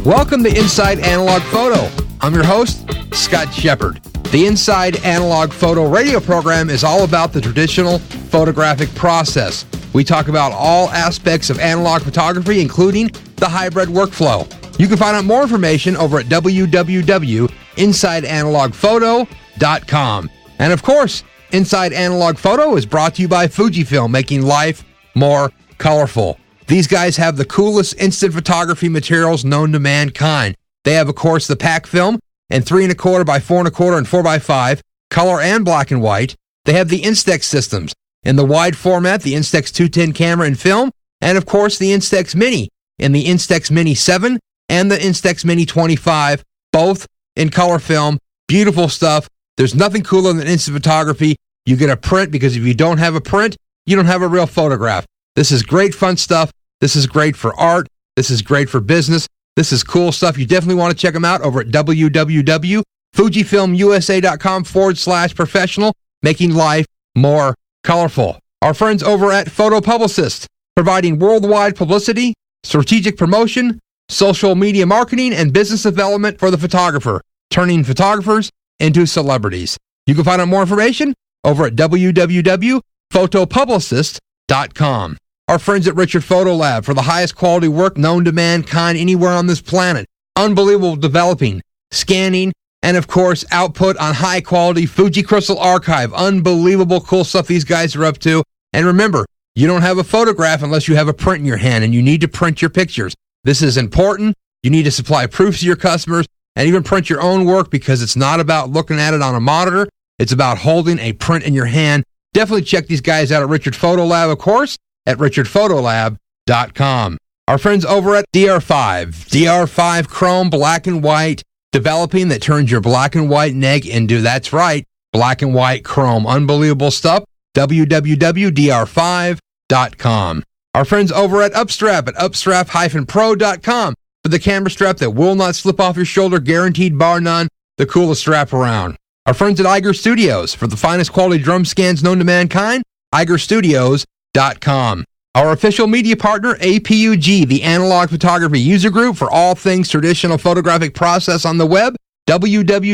Welcome to Inside Analog Photo. I'm your host, Scott Shepard. The Inside Analog Photo radio program is all about the traditional photographic process. We talk about all aspects of analog photography, including the hybrid workflow. You can find out more information over at www.insideanalogphoto.com. And of course, Inside Analog Photo is brought to you by Fujifilm, making life more colorful. These guys have the coolest instant photography materials known to mankind. They have, of course, the pack film and 3¼ by 4¼ and 4x5, color and black and white. They have the Instax systems in the wide format, the Instax 210 camera and film, and of course the Instax Mini in the Instax Mini 7 and the Instax Mini 25, both in color film. Beautiful stuff. There's nothing cooler than instant photography. You get a print, because if you don't have a print, you don't have a real photograph. This is great fun stuff. This is great for art. This is great for business. This is cool stuff. You definitely want to check them out over at www.fujifilmusa.com/professional, making life more colorful. Our friends over at Photo Publicist, providing worldwide publicity, strategic promotion, social media marketing, and business development for the photographer, turning photographers into celebrities. You can find out more information over at www.photopublicist.com. Our friends at Richard Photo Lab, for the highest quality work known to mankind anywhere on this planet. Unbelievable developing, scanning, and of course, output on high quality Fuji Crystal Archive. Unbelievable cool stuff these guys are up to. And remember, you don't have a photograph unless you have a print in your hand, and you need to print your pictures. This is important. You need to supply proofs to your customers and even print your own work, because it's not about looking at it on a monitor. It's about holding a print in your hand. Definitely check these guys out at Richard Photo Lab, of course, at richardphotolab.com. Our friends over at DR5 Chrome Black and White, developing that turns your black and white neg into, that's right, black and white chrome. Unbelievable stuff. www.dr5.com. Our friends over at Upstrap upstrap-pro.com for the camera strap that will not slip off your shoulder, guaranteed bar none, the coolest strap around. Our friends at Iger Studios, for the finest quality drum scans known to mankind, igerstudios.com. Our official media partner, APUG, the Analog Photography User Group, for all things traditional photographic process on the web, www.apug.org.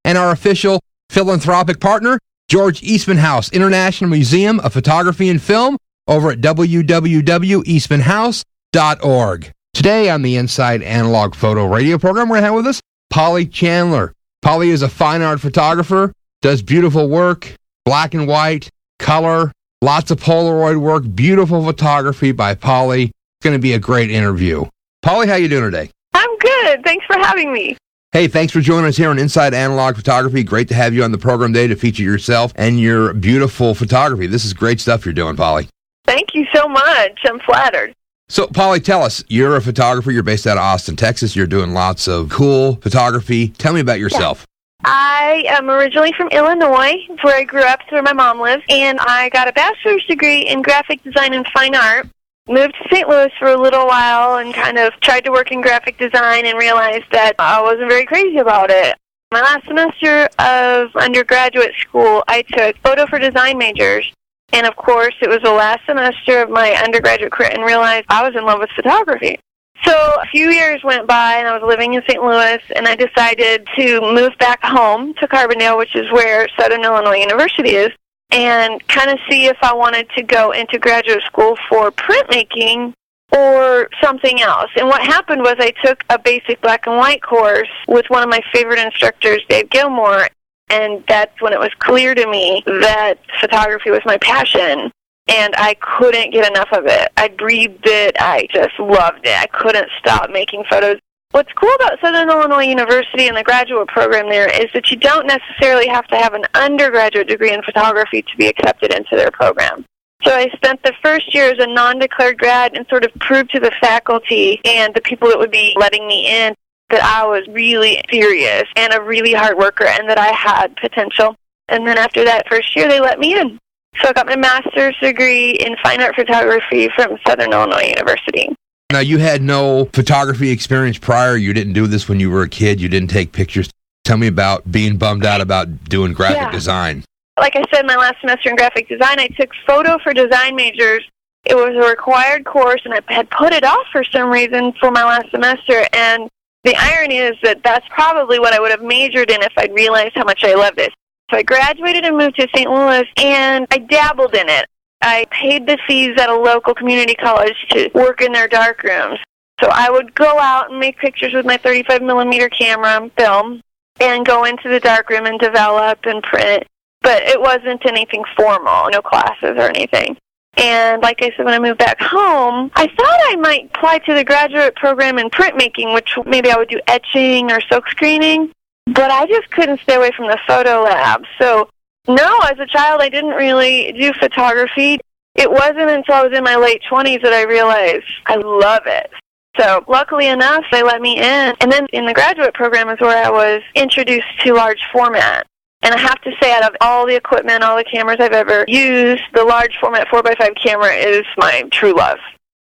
And our official philanthropic partner, George Eastman House International Museum of Photography and Film, over at www.eastmanhouse.org. Today on the Inside Analog Photo radio program, we're going to have with us Polly Chandler. Polly is a fine art photographer, does beautiful work, black and white, color, lots of Polaroid work, beautiful photography by Polly. It's going to be a great interview. Polly, how you doing today? I'm good. Thanks for having me. Hey, thanks for joining us here on Inside Analog Photography. Great to have you on the program today to feature yourself and your beautiful photography. This is great stuff you're doing, Polly. Thank you so much. I'm flattered. So, Polly, tell us, you're a photographer. You're based out of Austin, Texas. You're doing lots of cool photography. Tell me about yourself. Yeah. I am originally from Illinois, where I grew up, where my mom lives, and I got a bachelor's degree in graphic design and fine art. Moved to St. Louis for a little while and kind of tried to work in graphic design and realized that I wasn't very crazy about it. My last semester of undergraduate school, I took photo for design majors. And of course, it was the last semester of my undergraduate career and realized I was in love with photography. So a few years went by and I was living in St. Louis, and I decided to move back home to Carbondale, which is where Southern Illinois University is, and kind of see if I wanted to go into graduate school for printmaking or something else. And what happened was I took a basic black and white course with one of my favorite instructors, Dave Gilmore, and that's when it was clear to me that photography was my passion, and I couldn't get enough of it. I breathed it. I just loved it. I couldn't stop making photos. What's cool about Southern Illinois University and the graduate program there is that you don't necessarily have to have an undergraduate degree in photography to be accepted into their program. So I spent the first year as a non-declared grad and sort of proved to the faculty and the people that would be letting me in that I was really serious and a really hard worker and that I had potential. And then after that first year, they let me in. So I got my master's degree in fine art photography from Southern Illinois University. Now, you had no photography experience prior. You didn't do this when you were a kid. You didn't take pictures. Tell me about being bummed out about doing graphic design. Like I said, my last semester in graphic design, I took photo for design majors, It was a required course, and I had put it off for some reason for my last semester, and the irony is that that's probably what I would have majored in if I'd realized how much I loved it. So I graduated and moved to St. Louis, and I dabbled in it. I paid the fees at a local community college to work in their dark rooms. So I would go out and make pictures with my 35mm camera film and go into the darkroom and develop and print. But it wasn't anything formal, no classes or anything. And like I said, when I moved back home, I thought I might apply to the graduate program in printmaking, which maybe I would do etching or silk screening. But I just couldn't stay away from the photo lab. So no, as a child, I didn't really do photography. It wasn't until I was in my late 20s that I realized I love it. So luckily enough, they let me in. And then in the graduate program is where I was introduced to large format. And I have to say, out of all the equipment, all the cameras I've ever used, the large format 4x5 camera is my true love.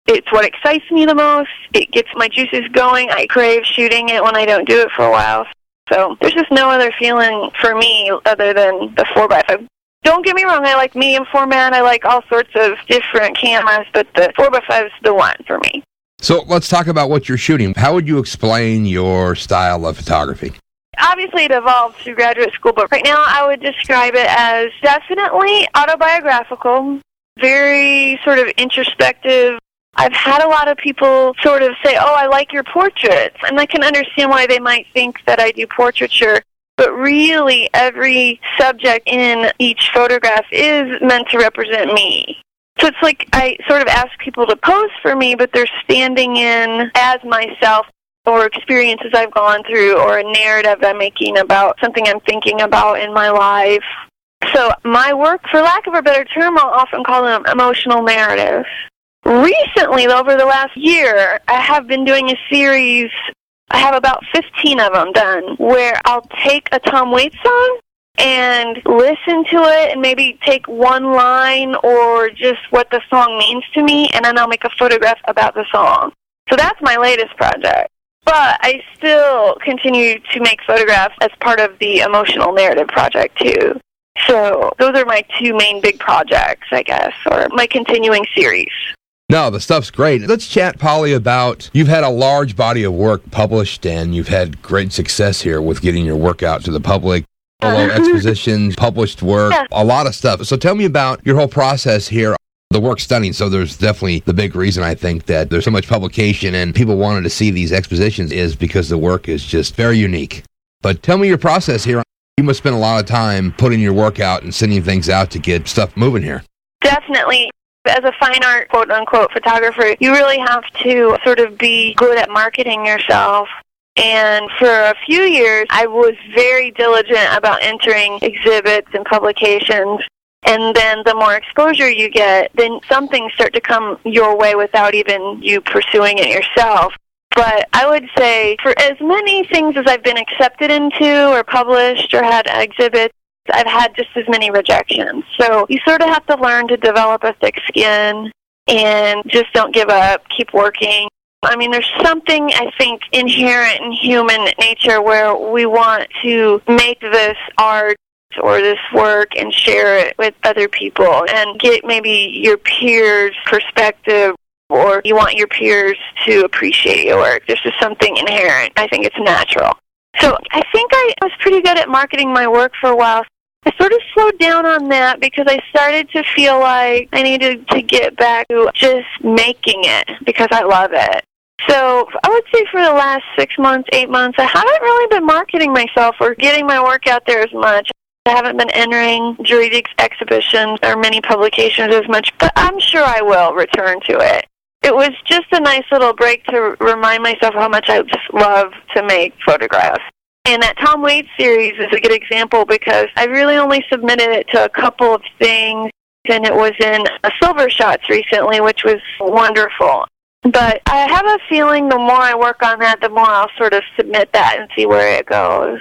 It's what excites me the most. It gets my juices going. I crave shooting it when I don't do it for a while. So there's just no other feeling for me other than the 4x5. Don't get me wrong, I like medium format. I like all sorts of different cameras, but the 4x5 is the one for me. So let's talk about what you're shooting. How would you explain your style of photography? Obviously, it evolved through graduate school, but right now I would describe it as definitely autobiographical, very sort of introspective. I've had a lot of people sort of say, oh, I like your portraits, and I can understand why they might think that I do portraiture, but really every subject in each photograph is meant to represent me. So it's like I sort of ask people to pose for me, but they're standing in as myself, or experiences I've gone through, or a narrative I'm making about something I'm thinking about in my life. So my work, for lack of a better term, I'll often call them emotional narratives. Recently, over the last year, I have been doing a series, I have about 15 of them done, where I'll take a Tom Waits song and listen to it and maybe take one line or just what the song means to me, and then I'll make a photograph about the song. So that's my latest project. But I still continue to make photographs as part of the emotional narrative project, too. So those are my two main big projects, I guess, or my continuing series. No, the stuff's great. Let's chat, Polly, about you've had a large body of work published, and you've had great success here with getting your work out to the public. Solo expositions, published work, a lot of stuff. So tell me about your whole process here. The work's stunning, so there's definitely the big reason I think that there's so much publication and people wanted to see these expositions is because the work is just very unique. But tell me your process here. You must spend a lot of time putting your work out and sending things out to get stuff moving here. Definitely. As a fine art, quote-unquote, photographer, you really have to sort of be good at marketing yourself. And for a few years, I was very diligent about entering exhibits and publications. And then the more exposure you get, then some things start to come your way without even you pursuing it yourself. But I would say for as many things as I've been accepted into or published or had exhibits, I've had just as many rejections. So you sort of have to learn to develop a thick skin and just don't give up, keep working. I mean, there's something, I think, inherent in human nature where we want to make this art or this work and share it with other people and get maybe your peers' perspective, or you want your peers to appreciate your work. There's just something inherent. I think it's natural. So I think I was pretty good at marketing my work for a while. I sort of slowed down on that because I started to feel like I needed to get back to just making it because I love it. So I would say for the last 6 months, 8 months, I haven't really been marketing myself or getting my work out there as much. I haven't been entering juridic exhibitions or many publications as much, but I'm sure I will return to it. It was just a nice little break to remind myself how much I just love to make photographs. And that Tom Waits series is a good example because I really only submitted it to a couple of things, and it was in a Silver Shots recently, which was wonderful. But I have a feeling the more I work on that, the more I'll sort of submit that and see where it goes.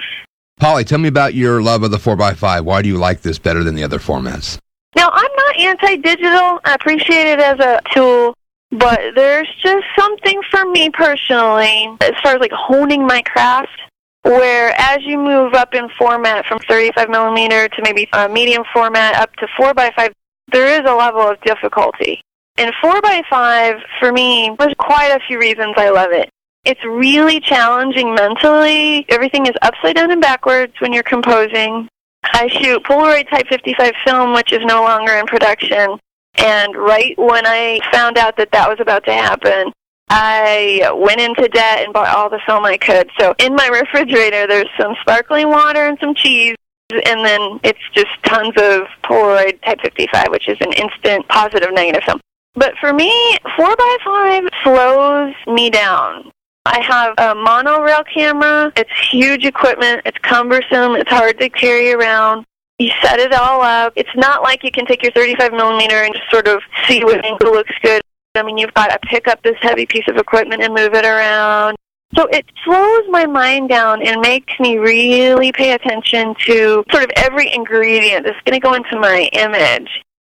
Polly, tell me about your love of the 4x5. Why do you like this better than the other formats? Now, I'm not anti-digital. I appreciate it as a tool, but there's just something for me personally, as far as like honing my craft, where as you move up in format from 35mm to maybe a medium format up to 4x5, there is a level of difficulty. And 4x5, for me, there's quite a few reasons I love it. It's really challenging mentally. Everything is upside down and backwards when you're composing. I shoot Polaroid Type 55 film, which is no longer in production. And right when I found out that that was about to happen, I went into debt and bought all the film I could. So in my refrigerator, there's some sparkling water and some cheese, and then it's just tons of Polaroid Type 55, which is an instant positive negative film. But for me, 4x5 slows me down. I have a monorail camera. It's huge equipment. It's cumbersome. It's hard to carry around. You set it all up. It's not like you can take your 35 millimeter and just sort of see what angle looks good. I mean, you've got to pick up this heavy piece of equipment and move it around. So it slows my mind down and makes me really pay attention to sort of every ingredient that's going to go into my image.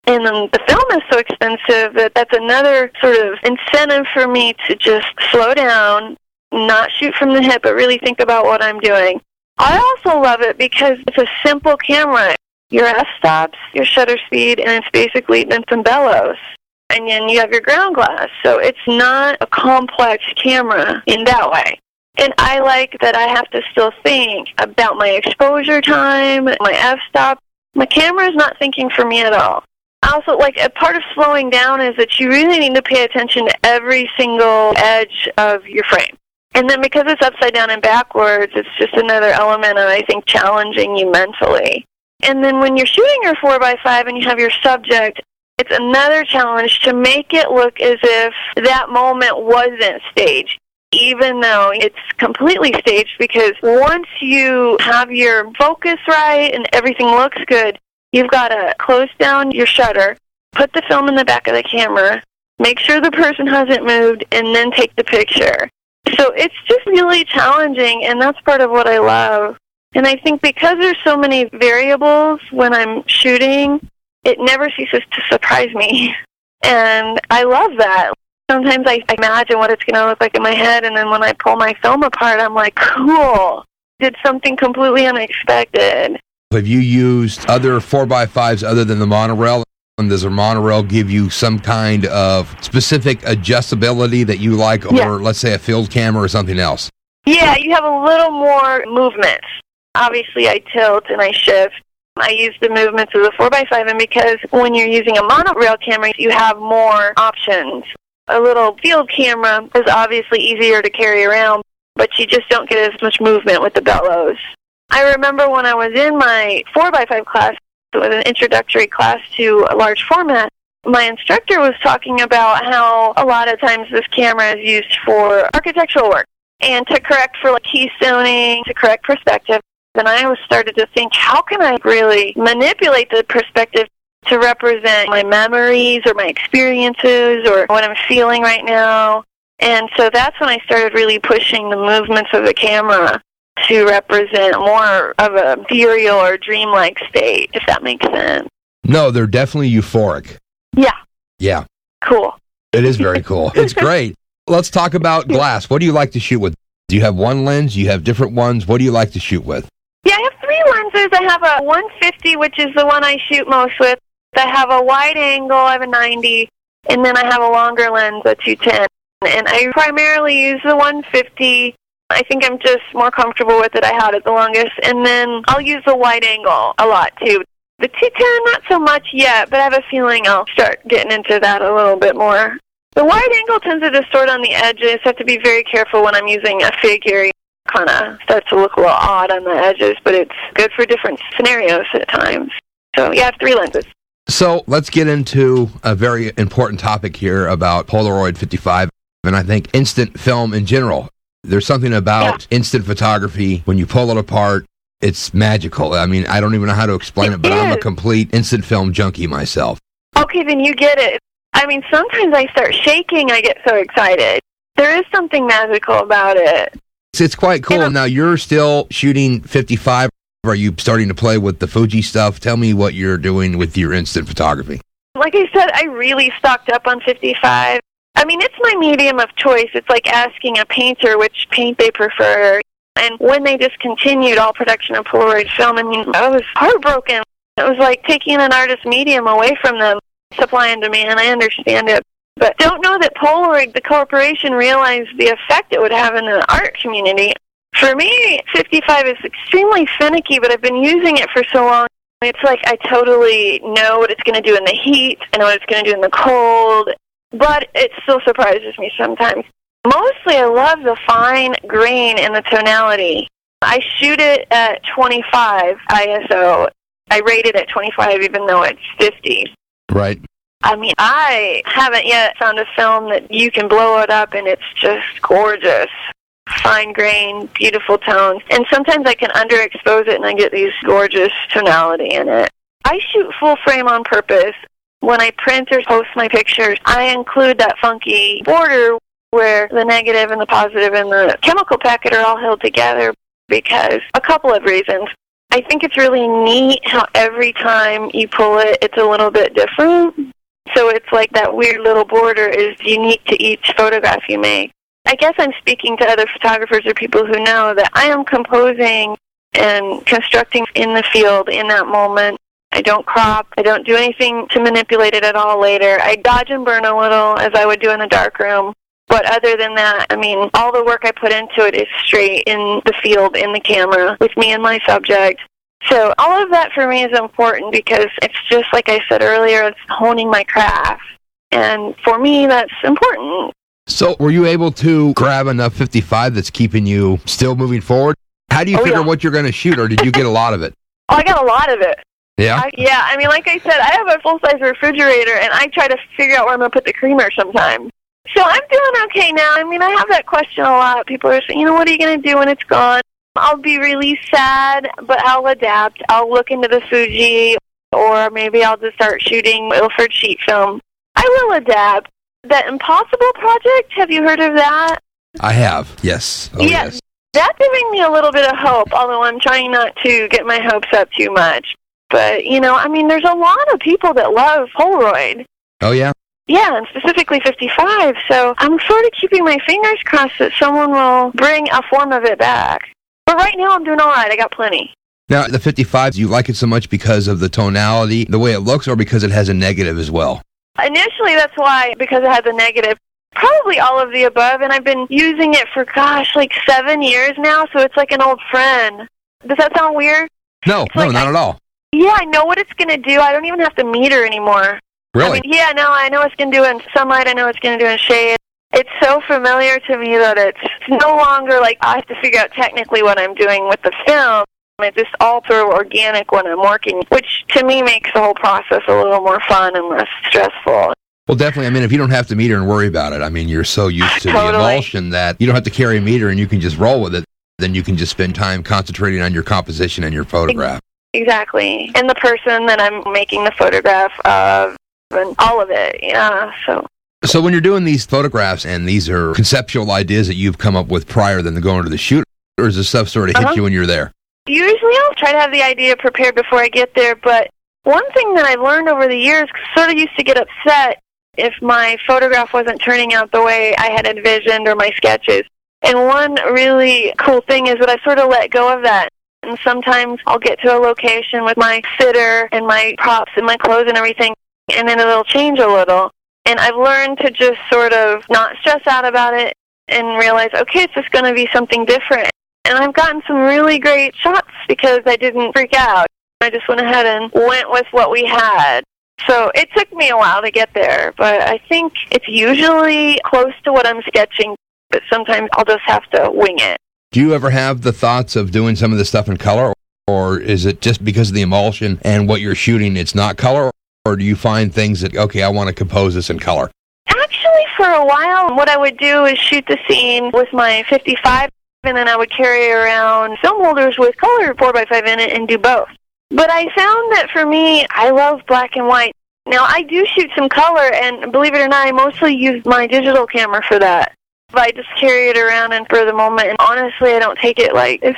And then the film is so expensive that that's another sort of incentive for me to just slow down, not shoot from the hip, but really think about what I'm doing. I also love it because it's a simple camera. Your f-stops, your shutter speed, and it's basically then some bellows. And then you have your ground glass. So it's not a complex camera in that way. And I like that I have to still think about my exposure time, my f-stop. My camera is not thinking for me at all. Also, like, a part of slowing down is that you really need to pay attention to every single edge of your frame. And then because it's upside down and backwards, it's just another element of, I think, challenging you mentally. And then when you're shooting your 4x5 and you have your subject, it's another challenge to make it look as if that moment wasn't staged, even though it's completely staged, because once you have your focus right and everything looks good, you've got to close down your shutter, put the film in the back of the camera, make sure the person hasn't moved, and then take the picture. So it's just really challenging, and that's part of what I love. And I think because there's so many variables when I'm shooting, it never ceases to surprise me. And I love that. Sometimes I imagine what it's going to look like in my head, and then when I pull my film apart, I'm like, cool, did something completely unexpected. Have you used other 4x5s other than the monorail? And does a monorail give you some kind of specific adjustability that you like over, let's say, a field camera or something else? Yeah, you have a little more movement. Obviously, I tilt and I shift. I use the movements of the 4x5, and because when you're using a monorail camera, you have more options. A little field camera is obviously easier to carry around, but you just don't get as much movement with the bellows. I remember when I was in my 4x5 class, it was an introductory class to a large format, my instructor was talking about how a lot of times this camera is used for architectural work and to correct for like keystoning, to correct perspective. And I started to think, how can I really manipulate the perspective to represent my memories or my experiences or what I'm feeling right now? And so that's when I started really pushing the movements of the camera to represent more of a ethereal or dreamlike state, if that makes sense. No, they're definitely euphoric. Yeah. Yeah. Cool. It is very cool. It's great. Let's talk about glass. What do you like to shoot with? Do you have one lens? Do you have different ones? What do you like to shoot with? Yeah, I have three lenses. I have a 150, which is the one I shoot most with. I have a wide angle, I have a 90, and then I have a longer lens, a 210. And I primarily use the 150. I think I'm just more comfortable with it. I had it the longest. And then I'll use the wide angle a lot, too. The 210, not so much yet, but I have a feeling I'll start getting into that a little bit more. The wide angle tends to distort on the edges. I have to be very careful when I'm using a figure. It kind of starts to look a little odd on the edges, but it's good for different scenarios at times. So, yeah, I have three lenses. So let's get into a very important topic here about Polaroid 55, and I think instant film in general. There's something about instant photography. When you pull it apart, it's magical. I mean, I don't even know how to explain it, but I'm a complete instant film junkie myself. Okay, then you get it. I mean, sometimes I start shaking. I get so excited. There is something magical about it. It's quite cool. Now, you're still shooting 55. Are you starting to play with the Fuji stuff? Tell me what you're doing with your instant photography. Like I said, I really stocked up on 55. I mean, it's my medium of choice. It's like asking a painter which paint they prefer. And when they discontinued all production of Polaroid film, I mean, I was heartbroken. It was like taking an artist's medium away from them. supply and demand. I understand it. But don't know that Polaroid, the corporation, realized the effect it would have in the art community. For me, 55 is extremely finicky, but I've been using it for so long. It's like I totally know what it's going to do in the heat. I know what it's going to do in the cold. But it still surprises me sometimes. Mostly I love the fine grain and the tonality. I shoot it at 25 ISO. I rate it at 25 even though it's 50. Right. I mean, I haven't yet found a film that you can blow it up and it's just gorgeous. Fine grain, beautiful tones. And sometimes I can underexpose it and I get these gorgeous tonality in it. I shoot full frame on purpose. When I print or post my pictures, I include that funky border where the negative and the positive and the chemical packet are all held together because a couple of reasons. I think it's really neat how every time you pull it, it's a little bit different. So it's like that weird little border is unique to each photograph you make. I guess I'm speaking to other photographers or people who know that I am composing and constructing in the field in that moment. I don't crop. I don't do anything to manipulate it at all later. I dodge and burn a little as I would do in the darkroom. But other than that, I mean, all the work I put into it is straight in the field, in the camera, with me and my subject. So all of that for me is important because it's just, like I said earlier, it's honing my craft. And for me, that's important. So were you able to grab enough 55 that's keeping you still moving forward? How do you figure what you're going to shoot, or did you get a lot of it? Oh, I got a lot of it. Yeah? I mean, like I said, I have a full-size refrigerator, and I try to figure out where I'm going to put the creamer sometimes. So I'm doing okay now. I mean, I have that question a lot. People are saying, what are you going to do when it's gone? I'll be really sad, but I'll adapt. I'll look into the Fuji, or maybe I'll just start shooting Ilford sheet film. I will adapt. That Impossible project, have you heard of that? I have, yes. Oh, yes. That's giving me a little bit of hope, although I'm trying not to get my hopes up too much. But, I mean, there's a lot of people that love Polaroid. Oh, yeah? Yeah, and specifically 55, so I'm sort of keeping my fingers crossed that someone will bring a form of it back. But right now I'm doing all right. I got plenty. Now, the 55, do you like it so much because of the tonality, the way it looks, or because it has a negative as well? Initially, that's why, because it has a negative. Probably all of the above, and I've been using it for, like 7 years now, so it's like an old friend. Does that sound weird? No, not at all. Yeah, I know what it's going to do. I don't even have to meter anymore. Really? I mean, yeah, no, I know what it's going to do in sunlight. I know what it's going to do in shade. It's so familiar to me that it's no longer like I have to figure out technically what I'm doing with the film. It's just all sort of organic when I'm working, which to me makes the whole process a little more fun and less stressful. Well, definitely. I mean, if you don't have to meter and worry about it, I mean, you're so used to the emulsion that you don't have to carry a meter and you can just roll with it. Then you can just spend time concentrating on your composition and your photograph. Exactly. And the person that I'm making the photograph of and all of it, yeah, So when you're doing these photographs and these are conceptual ideas that you've come up with prior than going to the shoot, or does this stuff sort of hit you when you're there? Usually I'll try to have the idea prepared before I get there, but one thing that I've learned over the years, sort of used to get upset if my photograph wasn't turning out the way I had envisioned or my sketches. And one really cool thing is that I sort of let go of that. And sometimes I'll get to a location with my sitter and my props and my clothes and everything, and then it'll change a little. And I've learned to just sort of not stress out about it and realize, okay, it's just going to be something different. And I've gotten some really great shots because I didn't freak out. I just went ahead and went with what we had. So it took me a while to get there, but I think it's usually close to what I'm sketching, but sometimes I'll just have to wing it. Do you ever have the thoughts of doing some of this stuff in color, or is it just because of the emulsion and what you're shooting, it's not color? Or do you find things that, okay, I want to compose this in color? Actually, for a while, what I would do is shoot the scene with my 55, and then I would carry around film holders with color 4x5 in it and do both. But I found that for me, I love black and white. Now, I do shoot some color, and believe it or not, I mostly use my digital camera for that. But I just carry it around and for the moment, and honestly, I don't take it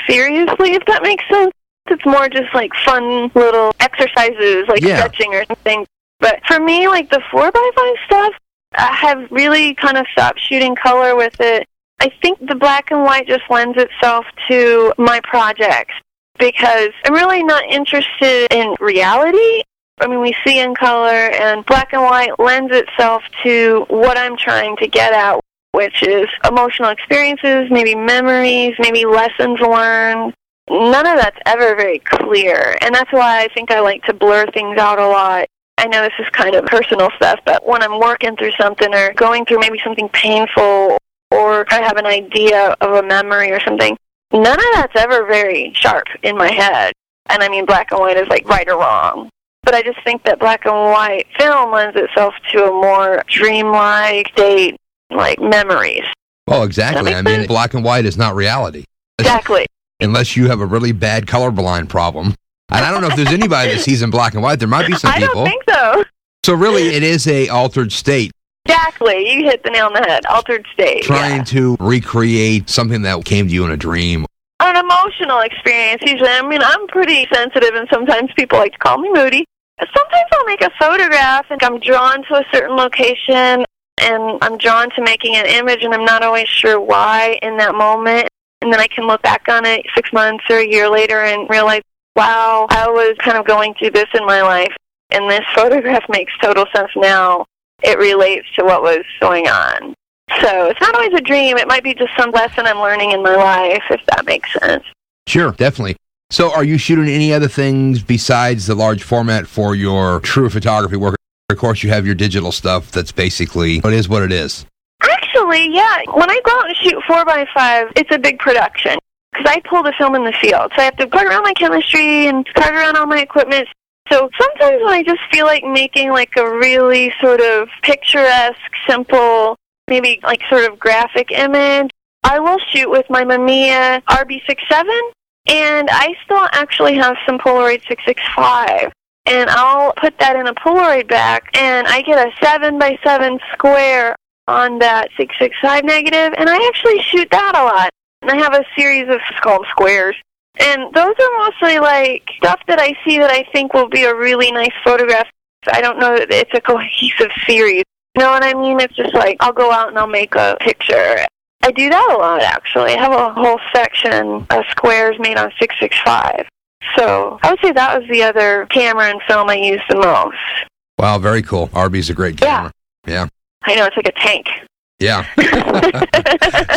seriously, if that makes sense. It's more just fun little exercises, stretching or something. But for me, the 4x5 stuff, I have really kind of stopped shooting color with it. I think the black and white just lends itself to my projects because I'm really not interested in reality. I mean, we see in color, and black and white lends itself to what I'm trying to get at, which is emotional experiences, maybe memories, maybe lessons learned. None of that's ever very clear, and that's why I think I like to blur things out a lot. I know this is kind of personal stuff, but when I'm working through something or going through maybe something painful, or I have an idea of a memory or something, none of that's ever very sharp in my head. And I mean, black and white is like right or wrong. But I just think that black and white film lends itself to a more dreamlike state, like memories. Well, exactly. I mean, black and white is not reality. Exactly. Unless you have a really bad colorblind problem. And I don't know if there's anybody that sees in black and white. There might be some people. I don't think so. So really, it is a altered state. Exactly. You hit the nail on the head. Altered state. Trying to recreate something that came to you in a dream. An emotional experience, usually. I mean, I'm pretty sensitive, and sometimes people like to call me moody. Sometimes I'll make a photograph, and I'm drawn to a certain location, and I'm drawn to making an image, and I'm not always sure why in that moment. And then I can look back on it 6 months or a year later and realize, wow, I was kind of going through this in my life, and this photograph makes total sense now. It relates to what was going on. So it's not always a dream. It might be just some lesson I'm learning in my life, if that makes sense. Sure, definitely. So are you shooting any other things besides the large format for your true photography work? Of course, you have your digital stuff that's basically what it is. Actually, yeah. When I go out and shoot 4x5, it's a big production because I pull the film in the field. So I have to cart around my chemistry and cart around all my equipment. So sometimes when I just feel like making like a really sort of picturesque, simple, maybe like sort of graphic image, I will shoot with my Mamiya RB67, and I still actually have some Polaroid 665. And I'll put that in a Polaroid back, and I get a 7x7 square on that 665 negative, and I actually shoot that a lot. And I have a series of called squares. And those are mostly like stuff that I see that I think will be a really nice photograph. I don't know that it's a cohesive series. You know what I mean? It's just like I'll go out and I'll make a picture. I do that a lot, actually. I have a whole section of squares made on 665. So I would say that was the other camera and film I used the most. Wow, very cool. RB's a great camera. Yeah. I know, it's like a tank. Yeah.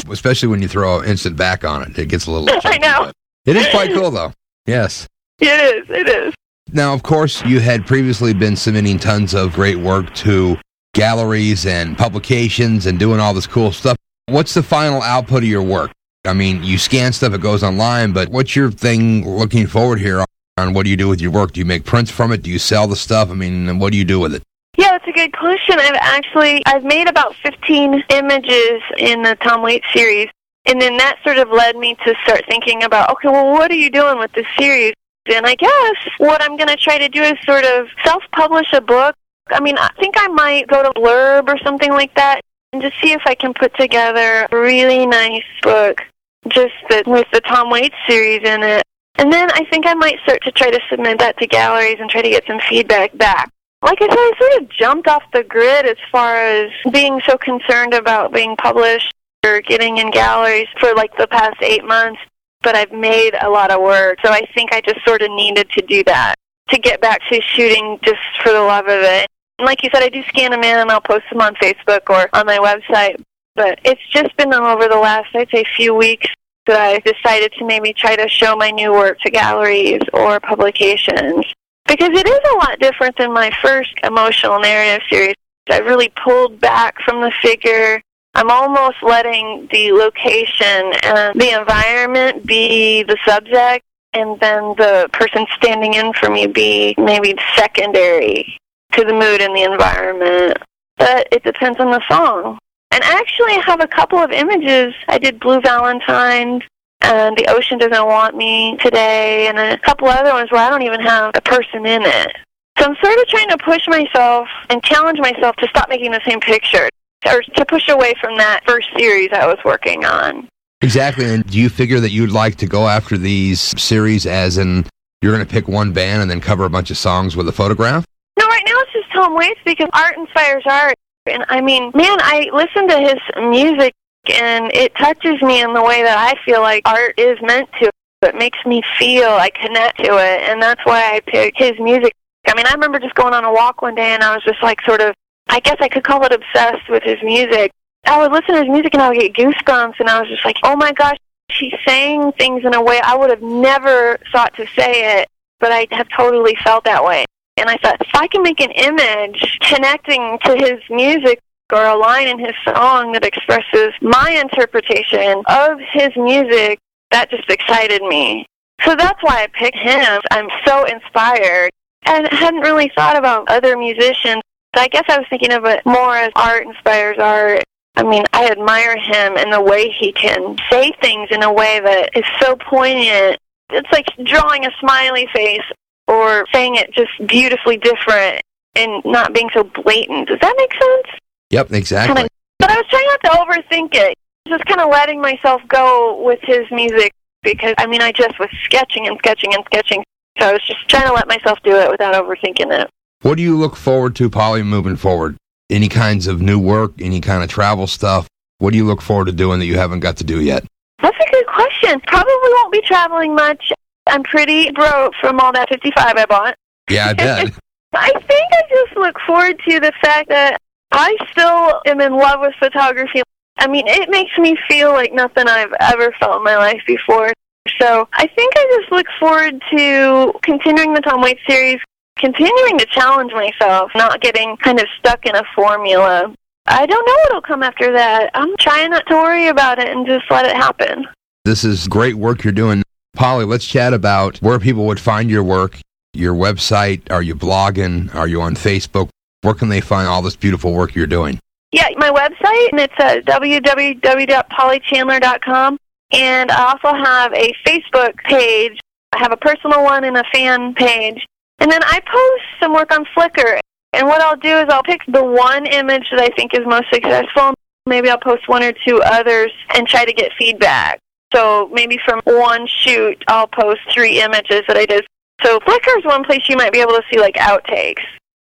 Especially when you throw an instant back on it. It gets a little chunky, I know. It is quite cool, though. Yes. It is. Now, of course, you had previously been submitting tons of great work to galleries and publications and doing all this cool stuff. What's the final output of your work? I mean, you scan stuff, it goes online, but what's your thing looking forward here on what do you do with your work? Do you make prints from it? Do you sell the stuff? I mean, what do you do with it? Yeah, that's a good question. I've made about 15 images in the Tom Waits series, and then that sort of led me to start thinking about, okay, well, what are you doing with this series? And I guess what I'm going to try to do is sort of self-publish a book. I mean, I think I might go to Blurb or something like that and just see if I can put together a really nice book just with the Tom Waits series in it. And then I think I might start to try to submit that to galleries and try to get some feedback back. Like I said, I sort of jumped off the grid as far as being so concerned about being published or getting in galleries for like the past 8 months, but I've made a lot of work. So I think I just sort of needed to do that to get back to shooting just for the love of it. And like you said, I do scan them in and I'll post them on Facebook or on my website. But it's just been over the last, I'd say, few weeks that I decided to maybe try to show my new work to galleries or publications. Because it is a lot different than my first emotional narrative series. I really pulled back from the figure. I'm almost letting the location and the environment be the subject, and then the person standing in for me be maybe secondary to the mood and the environment. But it depends on the song. And actually, I have a couple of images. I did Blue Valentine, and The Ocean Doesn't Want Me Today, and a couple other ones where I don't even have a person in it. So I'm sort of trying to push myself and challenge myself to stop making the same picture, or to push away from that first series I was working on. Exactly. And do you figure that you'd like to go after these series as in you're going to pick one band and then cover a bunch of songs with a photograph? No, right now it's just Tom Waits because art inspires art. And I mean, man, I listen to his music and it touches me in the way that I feel like art is meant to. It makes me feel I connect to it, and that's why I pick his music. I mean, I remember just going on a walk one day, and I was just like sort of, I guess I could call it obsessed with his music. I would listen to his music, and I would get goosebumps, and I was just like, oh my gosh, she's saying things in a way I would have never thought to say it, but I have totally felt that way. And I thought, if I can make an image connecting to his music or a line in his song that expresses my interpretation of his music, that just excited me. So that's why I picked him. I'm so inspired. And I hadn't really thought about other musicians. I guess I was thinking of it more as art inspires art. I mean, I admire him and the way he can say things in a way that is so poignant. It's like drawing a smiley face or saying it just beautifully different and not being so blatant. Does that make sense? Yep, exactly. But I was trying not to overthink it. Just kind of letting myself go with his music because, I mean, I just was sketching and sketching and sketching. So I was just trying to let myself do it without overthinking it. What do you look forward to, Polly, moving forward? Any kinds of new work, any kind of travel stuff? What do you look forward to doing that you haven't got to do yet? That's a good question. Probably won't be traveling much. I'm pretty broke from all that 55 I bought. Yeah, I bet. I think I just look forward to the fact that I still am in love with photography. I mean, it makes me feel like nothing I've ever felt in my life before. So I think I just look forward to continuing the Tom Waits series, continuing to challenge myself, not getting kind of stuck in a formula. I don't know what'll come after that. I'm trying not to worry about it and just let it happen. This is great work you're doing. Polly, let's chat about where people would find your work, your website. Are you blogging? Are you on Facebook? Where can they find all this beautiful work you're doing? Yeah, my website, and it's www.pollychandler.com. And I also have a Facebook page. I have a personal one and a fan page. And then I post some work on Flickr. And what I'll do is I'll pick the one image that I think is most successful. Maybe I'll post one or two others and try to get feedback. So maybe from one shoot, I'll post 3 images that I did. So Flickr is one place you might be able to see like outtakes.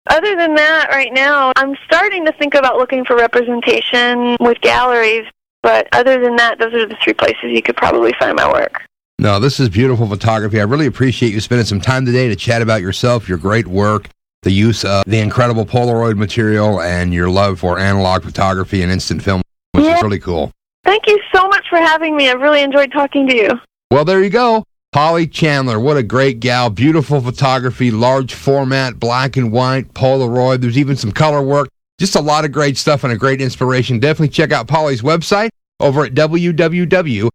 Other than that, right now, I'm starting to think about looking for representation with galleries. But other than that, those are the 3 places you could probably find my work. No, this is beautiful photography. I really appreciate you spending some time today to chat about yourself, your great work, the use of the incredible Polaroid material, and your love for analog photography and instant film, which is really cool. Thank you so much for having me. I've really enjoyed talking to you. Well, there you go. Polly Chandler, what a great gal. Beautiful photography, large format, black and white, Polaroid. There's even some color work. Just a lot of great stuff and a great inspiration. Definitely check out Polly's website over at www.PollyChandler,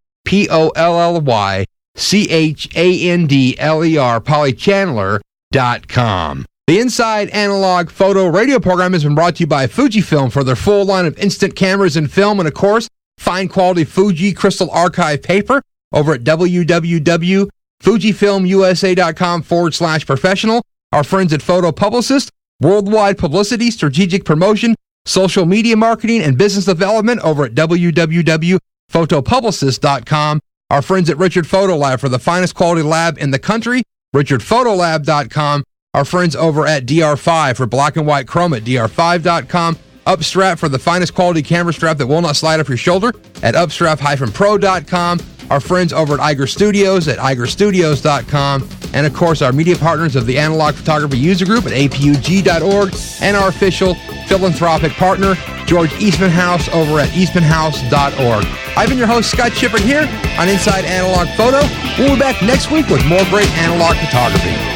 PollyChandler.com. The Inside Analog Photo radio program has been brought to you by Fujifilm for their full line of instant cameras and film, and of course, fine quality Fuji Crystal Archive paper over at www.fujifilmusa.com/professional. Our friends at Photo Publicist, worldwide publicity, strategic promotion, social media marketing, and business development over at www.photopublicist.com. Our friends at Richard Photo Lab for the finest quality lab in the country, richardphotolab.com. Our friends over at DR5 for black and white chrome at dr5.com. Upstrap for the finest quality camera strap that will not slide off your shoulder at upstrap-pro.com. Our friends over at Iger Studios at igerstudios.com. And of course, our media partners of the Analog Photography User Group at apug.org. And our official philanthropic partner, George Eastman House over at eastmanhouse.org. I've been your host, Scott Shippert, here on Inside Analog Photo. We'll be back next week with more great analog photography.